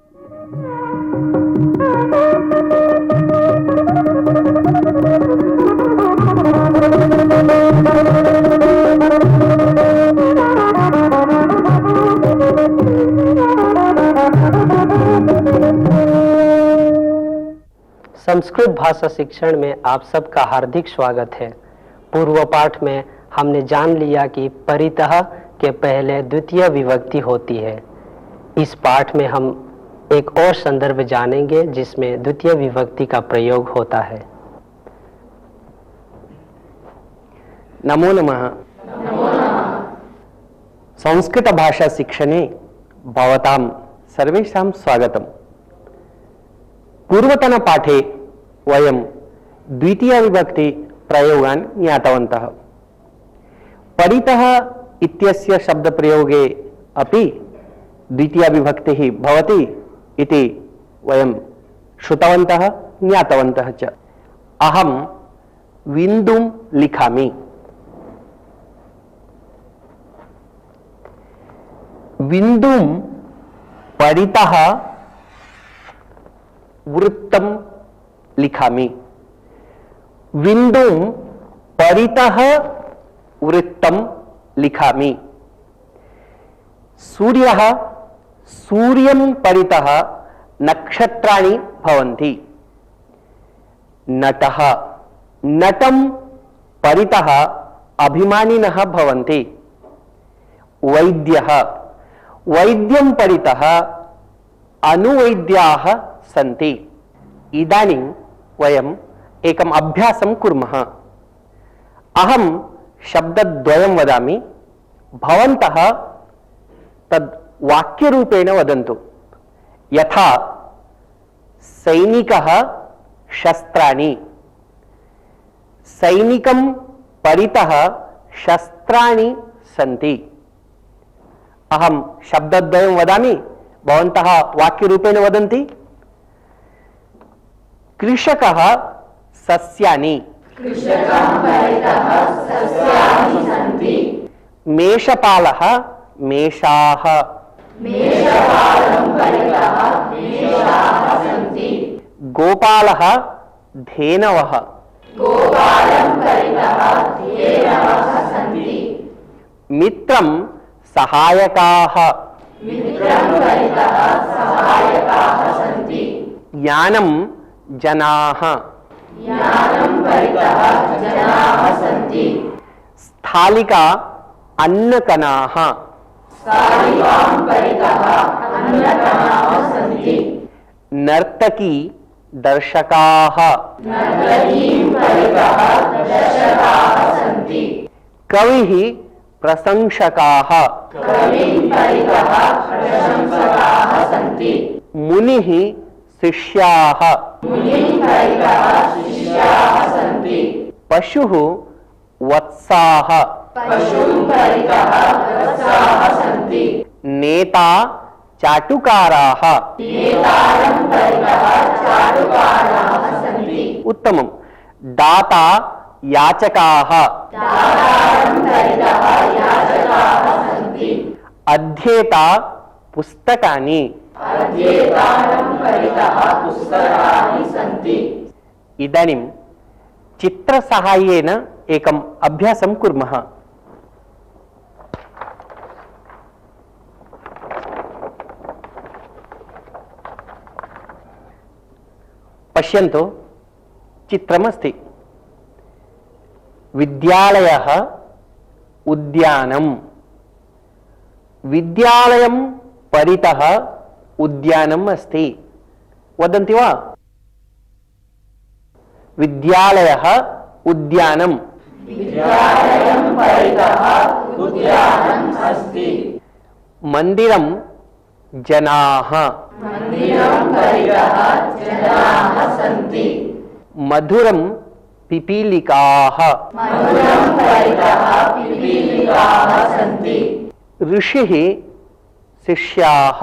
संस्कृत भाषा शिक्षण में आप सबका हार्दिक स्वागत है। पूर्व पाठ में हमने जान लिया कि परितः के पहले द्वितीय विभक्ति होती है। इस पाठ में हम एक और संदर्भ जानेंगे जिसमें द्वितीय विभक्ति का प्रयोग होता है। नमो नमः। संस्कृत भाषा शिक्षणे भवतां सर्वेषां स्वागतम्। पूर्वतन पाठे वयं द्वितीय विभक्ति प्रयोगान् ज्ञातवन्तः। परितः इत्यस्य शब्द प्रयोगे अपि द्वितीय विभक्तिः भवति इति वयं श्रुतवन्तः ज्ञातवन्तः च। अहं बिन्दुं लिखामि। बिन्दुं परितः वृत्तं लिखामि। बिन्दुं परितः वृत्तं लिखामि। सूर्यः सूर्यं परितः नक्षत्राणि भवन्ति। नटः नटं परितः अभिमानिनः भवन्ति। वैद्यः वैद्यं परितः अनुवैद्याः सन्ति। इदानीं वयम् एकम् अभ्यासं कुर्मः। अहं शब्दद्वयं वदामि, भवन्तः तद् वाक्यरूपेण वदन्तु। यथा सैनिकः शस्त्राणि। सैनिकं परितः शस्त्राणि सन्ति। अहं शब्दद्वयं वदामि, भवन्तः वाक्यरूपेण वदन्ति। कृषकः सस्यानि। मेषपालः मेषाः। गोपालः धेनवः। मित्रं सहायकाः। यानं जनाः। स्थालिका अन्नकणाः। नर्तकी दर्शकाः। कविः प्रशंसकाः। मुनिः शिष्याः। पशुः वत्साः। नेता चाटुकाराः। उत्तमम्। दाता याचकाः। अध्येता पुस्तकानि। इदानीं चित्रसहाय्येन एकम् अभ्यासं कुर्मः। पश्यन्तु, चित्रमस्ति। विद्यालयः उद्यानं। विद्यालयं परितः उद्यानम् अस्ति। वदन्ति वा? विद्यालयः उद्यानं। मन्दिरं जनाः। मधुरं पिपीलिकाः। ऋषिः शिष्याः।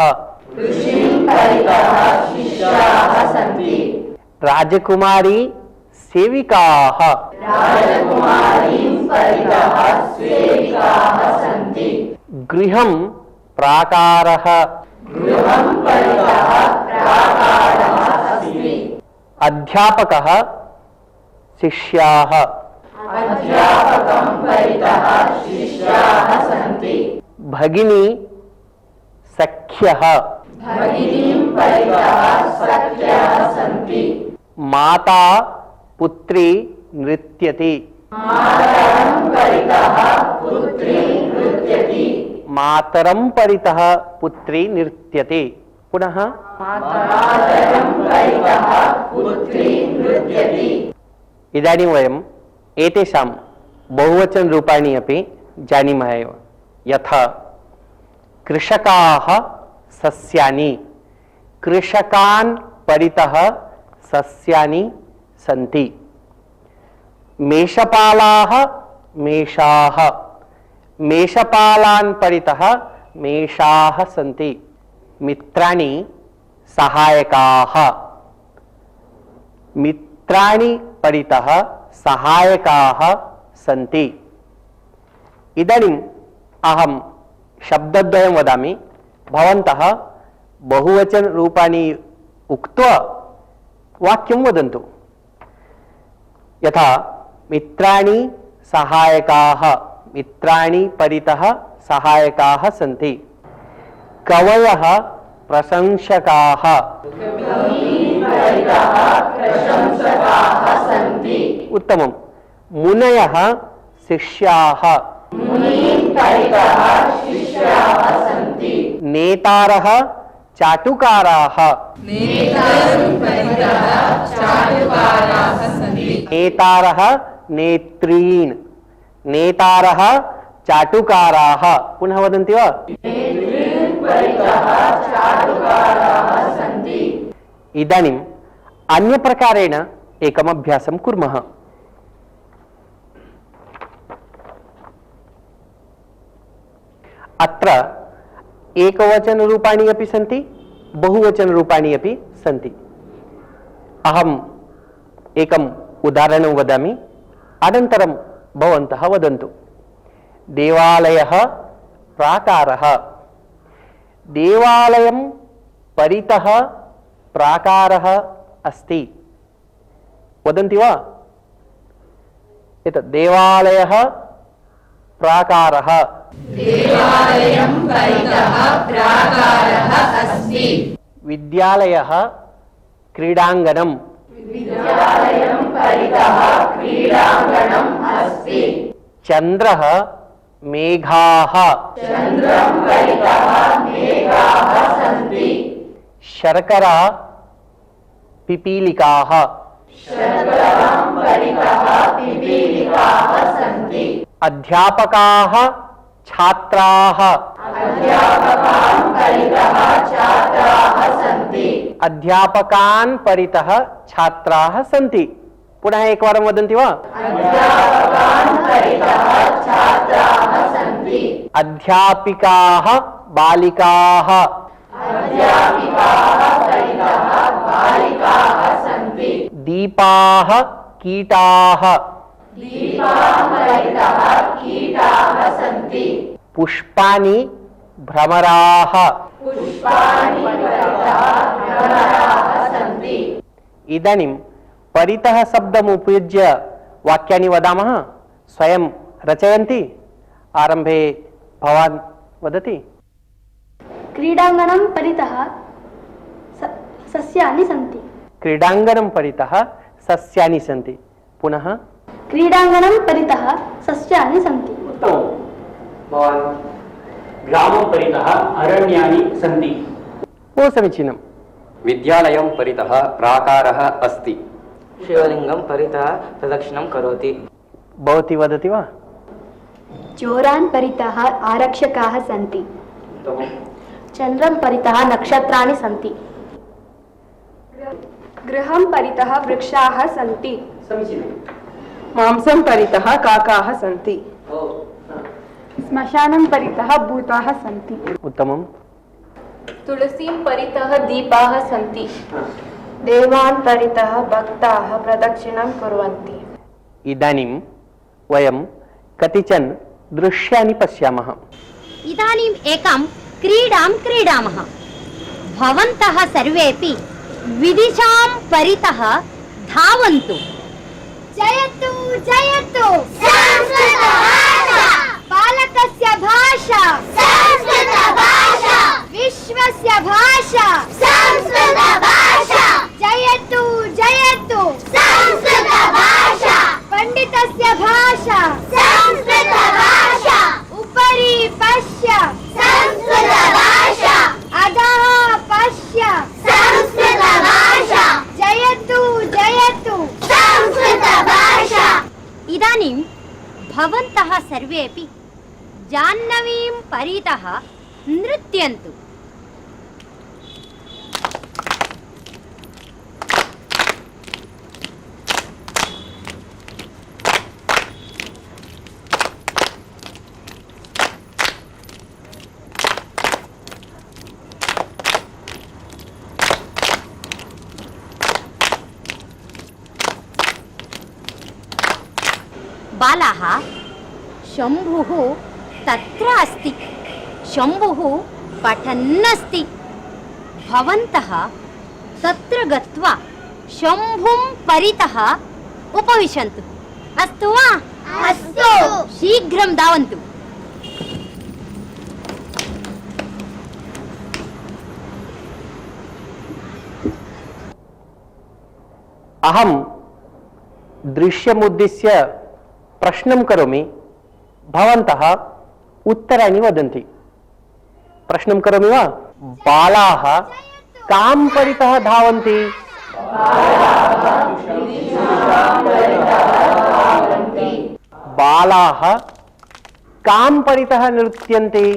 राजकुमारी सेविकाः। गृहं प्राकारः। अध्यापकः शिष्याः भगिनी सख्यः माता पुत्री नृत्यति मातरं परितः पुत्री नृत्यति पुनः इदानीं वयम् एतेषां बहुवचन रूपाणि अपि जानीमः एव यथा कृषकाः सस्यानि कृषकान् परितः सस्यानि सन्ति मेषपालाः मेषाः मेषपालान् परितः मेषाः सन्ति मित्राणि सहायकाः मित्राणि परितः सहायकाः सन्ति इदानीम् अहं शब्दद्वयं वदामि भवन्तः बहुवचन रूपाणि उक्त्वा वाक्यं वदन्तु यथा मित्राणि सहायकाः मित्राणि परितः सहायकाः सन्ति कवयः प्रशंसकाः उत्तमं मुनयः शिष्याः नेतारः चाटुकाराः नेतारः नेत्रीन् नेतारः चाटुकाराः पुनः वदन्ति वा इदानीम् अन्यप्रकारेण एकम् अभ्यासं कुर्मः अत्र एकवचनरूपाणि अपि सन्ति बहुवचनरूपाणि अपि सन्ति अहम् एकम् उदाहरणं वदामि अनन्तरं भवन्तः वदन्तु देवालयः प्राकारः देवालयं परितः प्राकारः अस्ति वदन्ति वा एतत् देवालयः प्राकारः देवालयं परितः प्राकारः अस्ति विद्यालयः क्रीडाङ्गणम् विद्यालयं परितः क्रीडाङ्गणम् अस्ति चन्द्रः मेघाः चन्द्रं परितः मेघाः सन्ति शर्करा पिपीलिकाः शर्करां परितः पिपीलिकाः सन्ति अध्यापकाः छात्राः अध्यापकान् परितः छात्राः सन्ति अध्यापकान् परितः छात्राः सन्ति पुनः एकवारं वदन्ति वा अध्यापकान् परितः छात्राः सन्ति अध्यापिकाः बालिकाः अध्यापिकाः परितः बालिकाः सन्ति दीपाः कीटाः दीपाः परितः कीटाः सन्ति पुष्पाणि भ्रमराः पुष्पाणि परितः भ्रमराः सन्ति इदानीं परितः शब्दम् उपयुज्य वाक्यानि वदामः स्वयं रचयन्ति आरम्भे भवान् वदति क्रीडाङ्गणं परितः सस्यानि सन्ति क्रीडाङ्गणं परितः सस्यानि सन्ति पुनः क्रीडाङ्गणं परितः सस्यानि सन्ति उत्तमं भवान् ग्रामं परितः अरण्यानि सन्ति बहु समीचीनं विद्यालयं परितः प्राकारः अस्ति शिवलिङ्गं परितः प्रदक्षिणं करोति भवती वदति वा चोरान् परितः आरक्षकाः सन्ति चन्द्रं परितः नक्षत्राणि सन्ति गृहं परितः वृक्षाः सन्ति मांसं परितः काकाः सन्ति श्मशानं परितः भूताः सन्ति उत्तमं तुलसीं परितः दीपाः सन्ति देवान् परितः भक्ताः प्रदक्षिणं कुर्वन्ति इदानीं वयं कतिचन दृश्यानि पश्यामः इदानीम् एकां क्रीडां क्रीडामः भवन्तः सर्वेपि विदिशां परितः धावन्तु। जयतु जयतु संस्कृतभाषा, बालकस्य भाषा संस्कृतभाषा, विश्वस्य भाषा संस्कृतभाषा। जयतु जयतु संस्कृतभाषा, पंडितस्य भाषा संस्कृतभाषा। उपरि पश्य संस्कृतभाषा, अधः पश्य संस्कृतभाषा। जयतु जयतु संस्कृतभाषा। इदानीं भवन्तः सर्वेपि जाह्नवीं परितः नृत्यन्तु। बालाः, शम्भुः तत्र अस्ति, शम्भुः पठन्नस्ति। भवन्तः तत्र गत्वा शम्भुं परितः उपविशन्तु। अस्तु वा? अस्तु। शीघ्रं धावन्तु। अहं दृश्यमुद्दिश्य प्रश्नं करोमि, भवन्तः उत्तराणि वदन्ति। प्रश्नं करोमि वा? बालाः कां परितः धावन्ति? बालाः कां परितः नृत्यन्ति?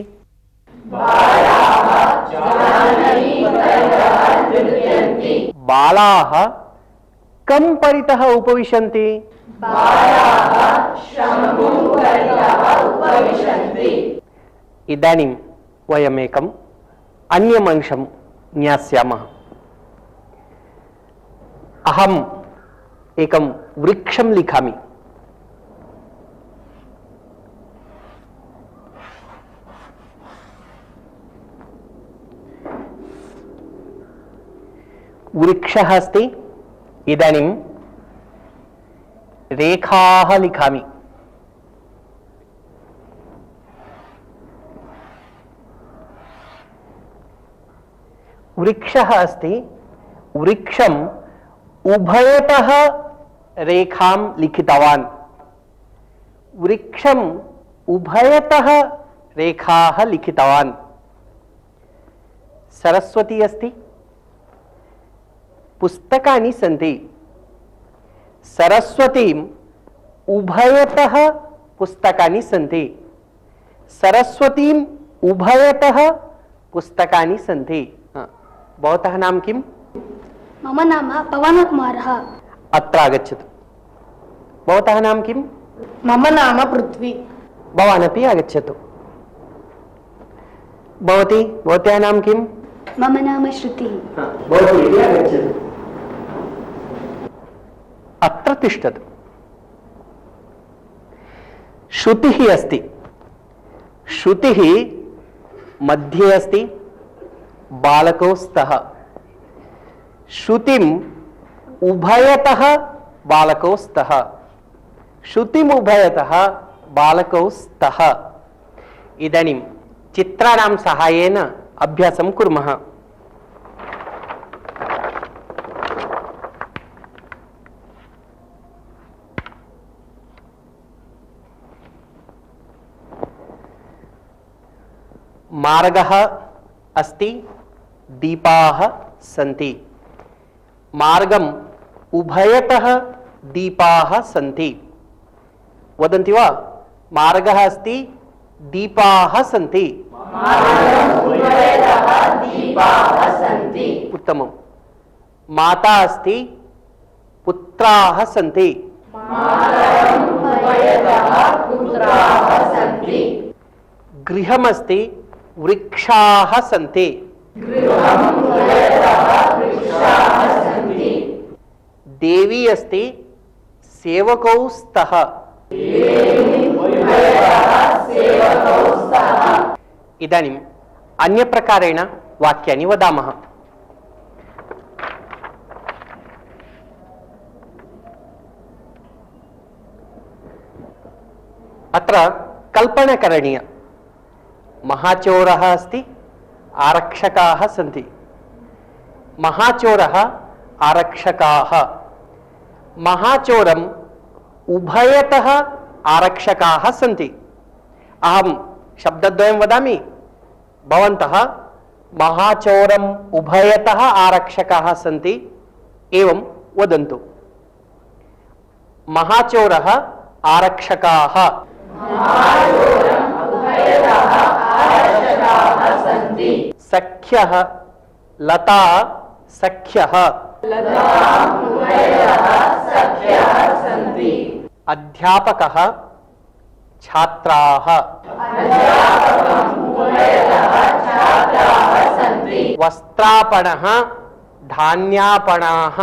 बालाः कं परितः उपविशन्ति? इदानीं वयमेकम् अन्यमंशं ज्ञास्यामः। अहम् एकं वृक्षं लिखामि। वृक्षः अस्ति। इदानीं रेखाः लिखामि। वृक्षः अस्ति। वृक्षम् उभयतः रेखां लिखितवान्। वृक्षम् उभयतः रेखाः लिखितवान्। सरस्वती अस्ति। पुस्तकानि सन्ति। सरस्वतीम् उभयतः पुस्तकानि सन्ति। सरस्वतीम् उभयतः पुस्तकानि सन्ति। भवतः नाम किम्? मम नाम पवनकुमारः। अत्र आगच्छतु। भवतः नाम किम्? मम नाम पृथ्वी। भवान् अपि आगच्छतु। भवत्याः नाम किम्? मम नाम श्रुतिः। भवती अपि आगच्छतु। अत्र तिष्ठतु। श्रुतिः अस्ति। श्रुतिः मध्ये अस्ति, बालकौ स्तः। श्रुतिम् उभयतः बालकौ स्तः। श्रुतिम् उभयतः बालकौ स्तः। इदानीं चित्राणां सहायेन अभ्यासं कुर्मः। मार्गः अस्ति, दीपाः सन्ति। मार्गम् उभयतः दीपाः सन्ति। वदन्ति वा? मार्गः अस्ति, दीपाः सन्ति। उत्तमम्। माता अस्ति, पुत्राः सन्ति। गृहमस्ति, वृक्षाः सन्ति। देवी अस्ति, सेवकौ स्तः। इदानीम् अन्यप्रकारेण वाक्यानि वदामः। अत्र कल्पना करणीया। महाचोरः अस्ति, आरक्षकाः सन्ति। महाचोरः आरक्षकाः, महाचोरम् उभयतः आरक्षकाः सन्ति। अहं शब्दद्वयं वदामि, भवन्तः महाचोरम् उभयतः आरक्षकाः सन्ति एवं वदन्तु। महाचोरः आरक्षकाः, सख्यः लता सख्यः, अध्यापकः छात्राः, वस्त्रापणः धान्यापणाः,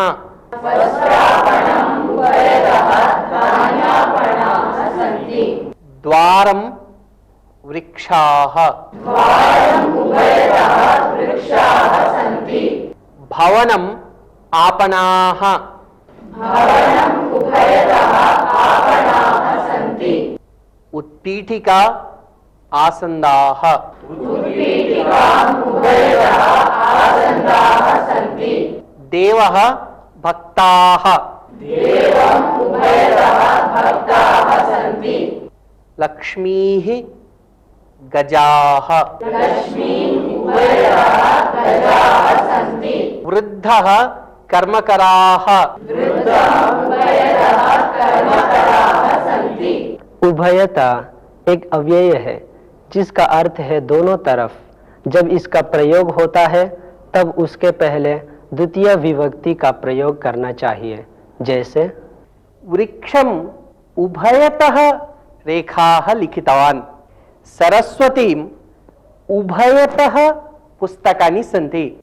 द्वारं वृक्षाः, भवनम् आपणाः, उत्पीठिका आसन्दाः, देवः भक्ताः, लक्ष्मीः गजाः, वृद्धः कर्मकराः, उभयता एक अव्यय है जिसका अर्थ है दोनों तरफ। जब इसका प्रयोग होता है तब उसके पहले द्वितीय विभक्ति का प्रयोग करना चाहिए। जैसे वृक्षम् उभयतः रेखाः लिखितवान्, सरस्वतीम् उभयतः पुस्तकानि सन्ति।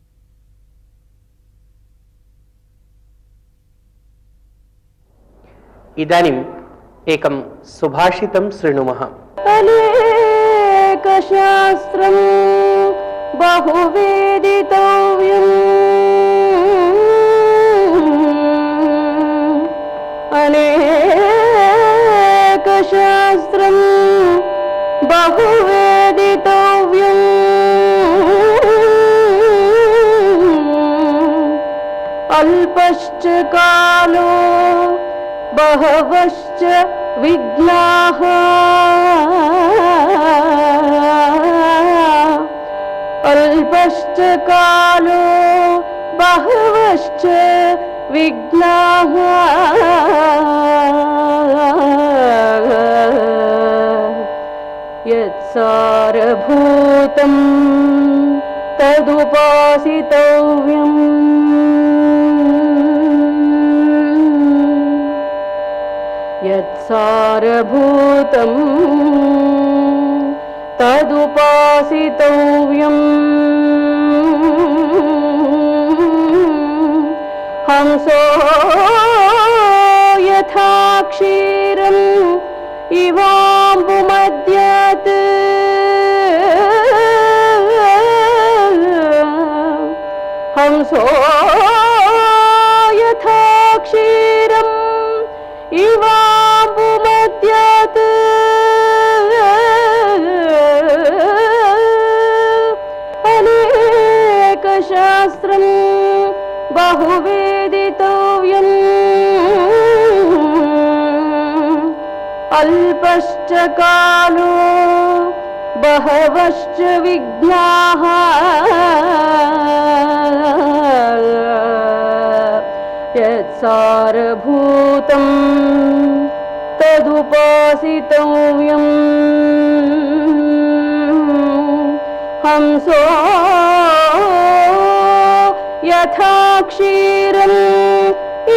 इदानीम् एकं सुभाषितं शृणुमः। अनेकशास्त्रं बहुवेदितव्यम्, अनेकशास्त्रं बहुवेदितव्यम्, अल्पश्च कालो बहवश्च विघ्नाः, अल्पश्च कालो बहवश्च विघ्नाः, यत्सारभूतं तदुपासितव्यम्, यत्सारभूतं तदुपासितव्यम्, हंसो यथा क्षीरम् इवाम्बुमद्यात्, हंसो यथा क्षीरम् इवाम्बुमद्यात्, अनेकशास्त्रं बहुवेदितव्यम्, अल्पश्च कालो बहवश्च विघ्नाः, यत्सारभूतं तदुपासितव्यम्, हंसो यथा क्षीरम्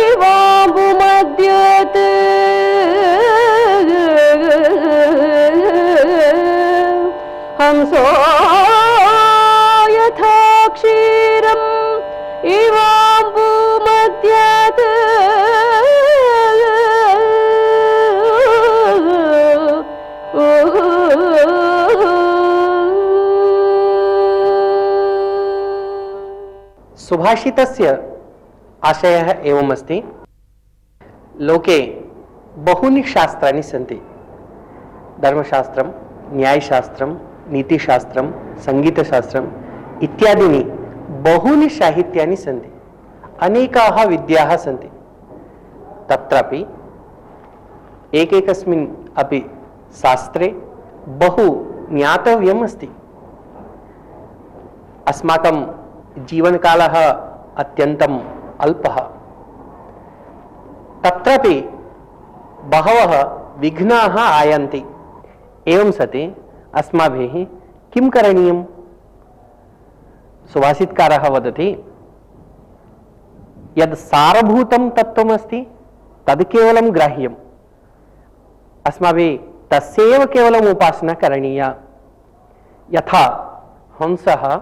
इवाम्बुमद्यात्, हंसो यथा क्षीरम् इवाम्बुमद्यात्, सुभाषितस्य आशयः एवमस्ति, लोके बहूनि शास्त्राणि सन्ति, धर्मशास्त्रं, न्यायशास्त्रं, नीतिशास्त्रं, संगीतशास्त्रम् इत्यादीनि बहूनि साहित्यानि सन्ति, अनेकाः विद्याः सन्ति। तत्रापि एकैकस्मिन् अपि शास्त्रे बहु ज्ञातव्यम् अस्ति। अस्माकं जीवनकालः अत्यन्तम् अल्पः, तत्रापि बहवः विघ्नाः आयान्ति। एवं सति अस्माभिः किं करणीयम्? सुभाषितकारः वदति, यद् सारभूतं तत्त्वमस्ति तद् केवलं ग्राह्यम्, अस्माभिः तस्यैव केवलम् उपासना करणीया। यथा हंसः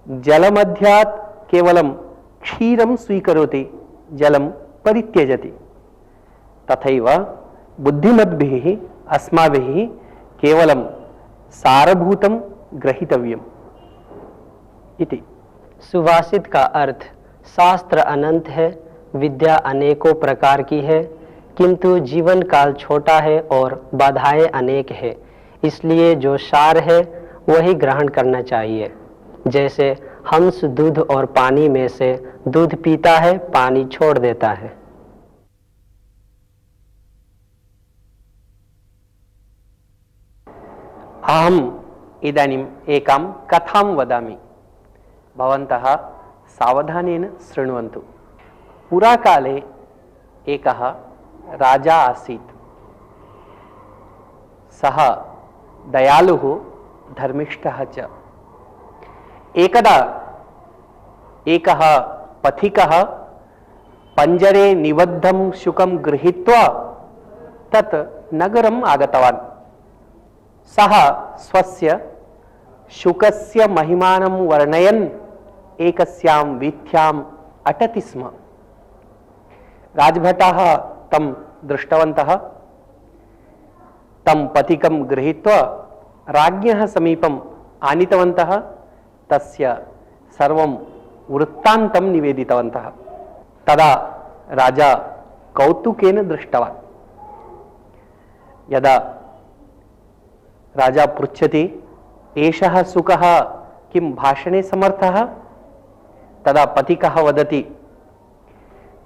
जलमध्यात् केवलं क्षीरं स्वीकरोति, जलं परित्यजति, तथैव बुद्धिमद्भिः अस्माभिः केवलं सारभूतं ग्रहीतव्यम् इति। सुभाषित का अर्थ, शास्त्र अनंत है, विद्या अनेकों प्रकार की है, किंतु जीवन काल छोटा है और बाधाएं अनेक है, इसलिए जो सार है वही ग्रहण करना चाहिए। जैसे हंस दूध और पानी में से दूध पीता है, पानी छोड़ देता है। अहम् इदानीम् एकां कथां वदामि, भवन्तः सावधानेन शृण्वन्तु। पुराकाले एकः राजा आसीत्। सः दयालुः, धर्मिष्ठः च। एकदा एकः पथिकः पञ्जरे निबद्धं शुकं गृहीत्वा तत् नगरम् आगतवान्। सः स्वस्य शुकस्य महिमानं वर्णयन् एकस्यां वीथ्याम् अटति स्म। राजभटाः तं दृष्टवन्तः। तं पथिकं गृहीत्वा राज्ञः समीपम् आनीतवन्तः। तस्य सर्वं वृत्तान्तं निवेदितवन्तः। तदा राजा कौतुकेन दृष्टवान्। यदा राजा पृच्छति, एषः शुकः किं भाषणे समर्थः? तदा पथिकः वदति,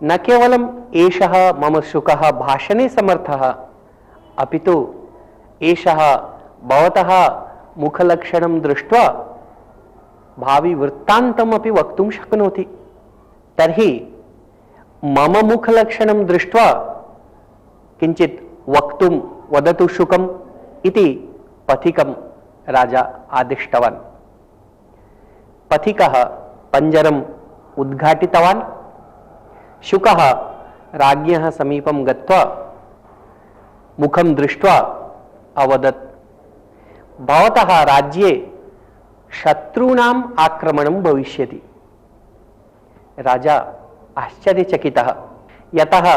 न केवलम् एषः मम शुकः भाषणे समर्थः, अपितु एषः भवतः मुखलक्षणं दृष्ट्वा भावी वृत्तान्तमपि वक्तुं शक्नोति। तर्हि मम मुखलक्षणं दृष्ट्वा किञ्चित् वक्तुं वदतु शुकम् इति पथिकं राजा आदिष्टवान्। पथिकः पञ्जरम् उद्घाटितवान्। शुकः राज्ञः समीपं गत्वा मुखं दृष्ट्वा अवदत्, भवतः राज्ये शत्रूणाम् आक्रमणं भविष्यति। राजा आश्चर्यचकितः, यतः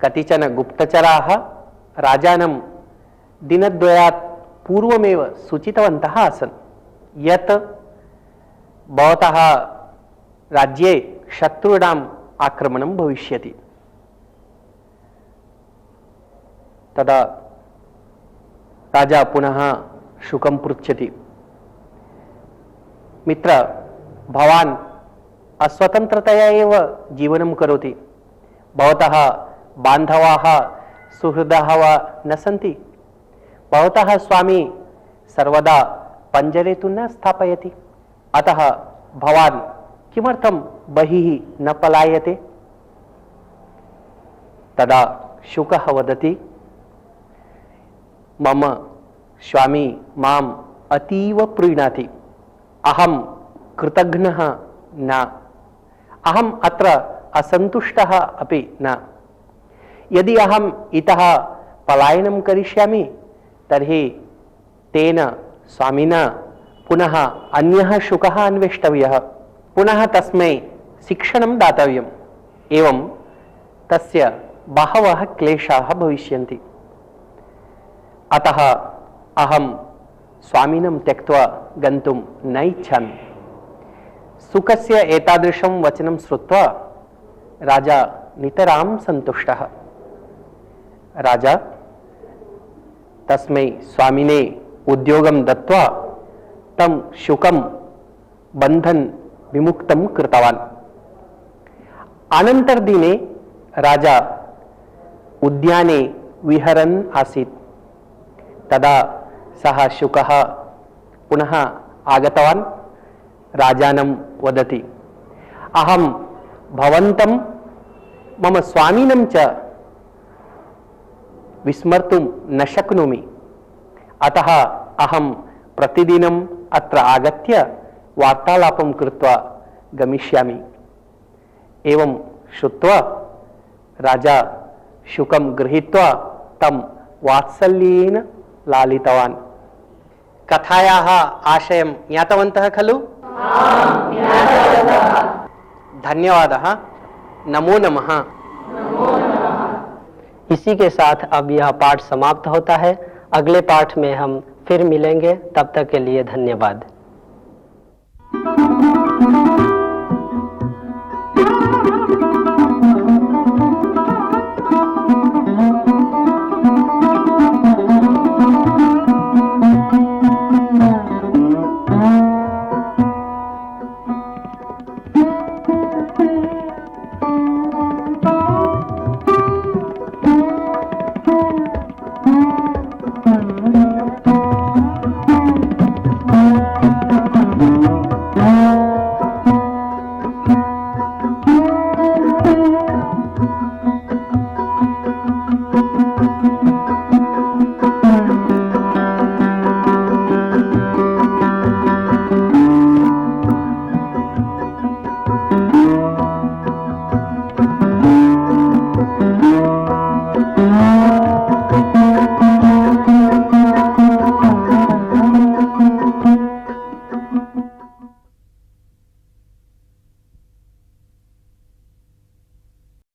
कतिचन गुप्तचराः राजानं दिनद्वयात् पूर्वमेव सूचितवन्तः आसन् यत् भवतः राज्ये शत्रूणाम् आक्रमणं भविष्यति। तदा राजा पुनः शुकं पृच्छति, मित्र, भवान् अस्वतन्त्रतया एव जीवनं करोति, भवतः बान्धवाः सुहृदः वा न सन्ति, भवतः स्वामी सर्वदा पञ्जरे तु न स्थापयति, अतः भवान् किमर्थं बहिः न पलायते? तदा शुकः वदति, मम स्वामी माम् अतीव प्रीणाति, अहं कृतघ्नः न, अहम् अत्र असन्तुष्टः अपि न। यदि अहम् इतः पलायनं करिष्यामि तर्हि तेन स्वामिना पुनः अन्यः शुकः अन्वेष्टव्यः, पुनः तस्मै शिक्षणं दातव्यम्, एवं तस्य बहवः क्लेशाः भविष्यन्ति। अतः अहं स्वामिनं त्यक्त्वा गन्तुं न इच्छामि। शुकस्य एतादृशं वचनं श्रुत्वा राजा नितरां सन्तुष्टः। राजा तस्मै स्वामिने उद्योगं दत्वा तं शुकं बन्धन विमुक्तं कृतवान्। अनन्तरदिने राजा उद्याने विहरन् आसीत्। तदा सः शुकः पुनः आगतवान्। राजानं वदति, अहं भवन्तं मम स्वामिनं च विस्मर्तुं न शक्नोमि, अतः अहं प्रतिदिनम् अत्र आगत्य वार्तालापं कृत्वा गमिष्यामि। एवं श्रुत्वा राजा शुकं गृहीत्वा तं वात्सल्येन लालितवान्। कथायाः आशयं ज्ञातवन्तः खलु? धन्यवादः। नमो नमः। इसी के साथ अब यह पाठ समाप्त होता है। अगले पाठ में हम फिर मिलेंगे। तब तक के लिए धन्यवाद।